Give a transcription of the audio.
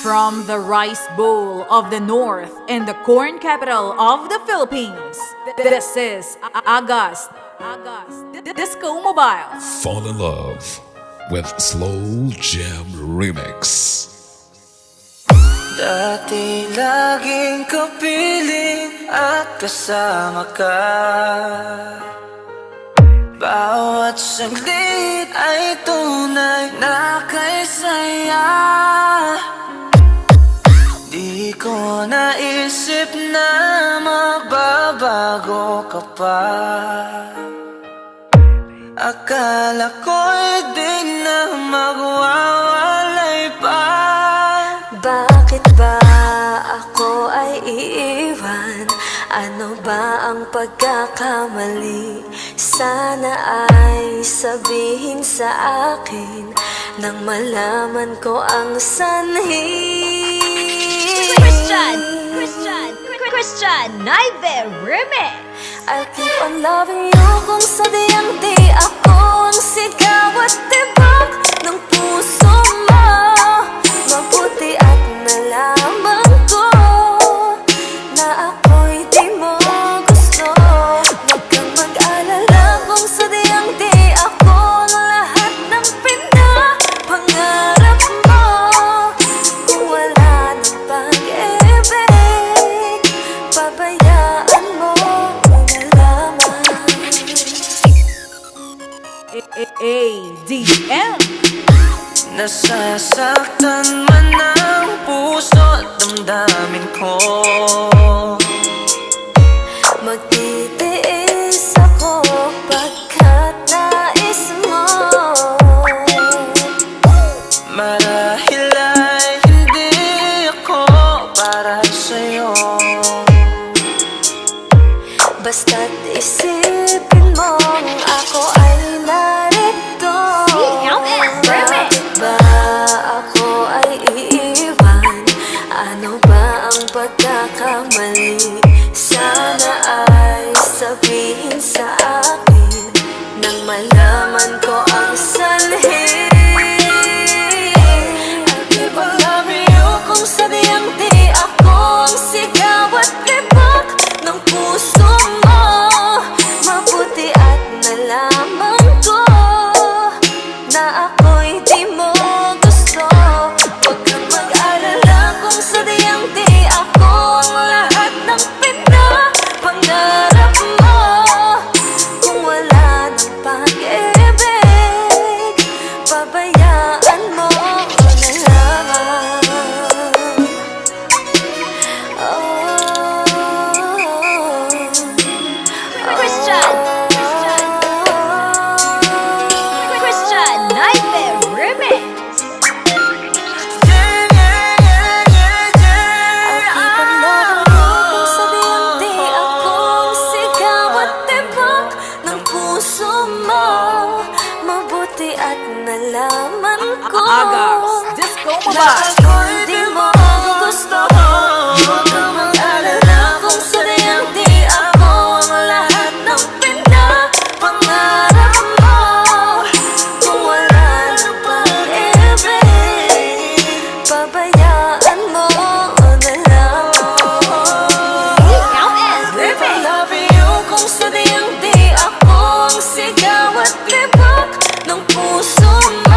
From the rice bowl of the north and the corn capital of the Philippines, this is August Disco Mobile. Fall in love with Slow Jam Remix. Dati laging kapiling at kasama ka. Bawat saglit ay tunay na kay saya. Di ko naisip na magbabago ka pa. Akala ko'y di na magwawalay pa. Bakit ba ako ay iiwan? Ano ba ang pagkakamali? Sana ay sabihin sa akin nang malaman ko ang sanhi. Christian Naive Remix. I'll keep on loving you kung sadyang di ako ang sigaw at tibok ng puso mo. Mabuti at nalaman ko na ako'y di mo gusto. Huwag kang mag-alala kung sadyang di ako ang lahat ng pinapangarap mo. Kung wala ng pag-ibig, pabayaan mo na lamang. ADM. Nasasaktan man ang puso at damdamin ko. Magtitiis ako pagkat nais mo. Marahil ay hindi ako para sa'yo. Basta't isipin mong ako ay narito. Bakit ba ako ay iiwan? Ano ba ang pagkakamali? Sana ay sabihin sa akin nang malaman ko ang sanhi. I'll keep on loving you kung sadyang di ako ang sigaw at tibok ng puso mo. Mabuti at nalaman ko na ako'y di mo gusto. Huwag kang mag-alala kung sadyang di ako ang lahat ng pinapangarap mo. Kung wala ng pag-ibig, pabayaan mo na lamang. Christian Naive Remix. Mabuti at nalaman ko August Disco na Mobile. ako'y di mo gusto. Huwag kang mag-alala kung sadyang di ako ang lahat ng pinapangarap mo. Kung wala ng pag-ibig, pabayaan mo na lamang. If I love you kung sadyang di ako ang sigaw at libak ng puso mo.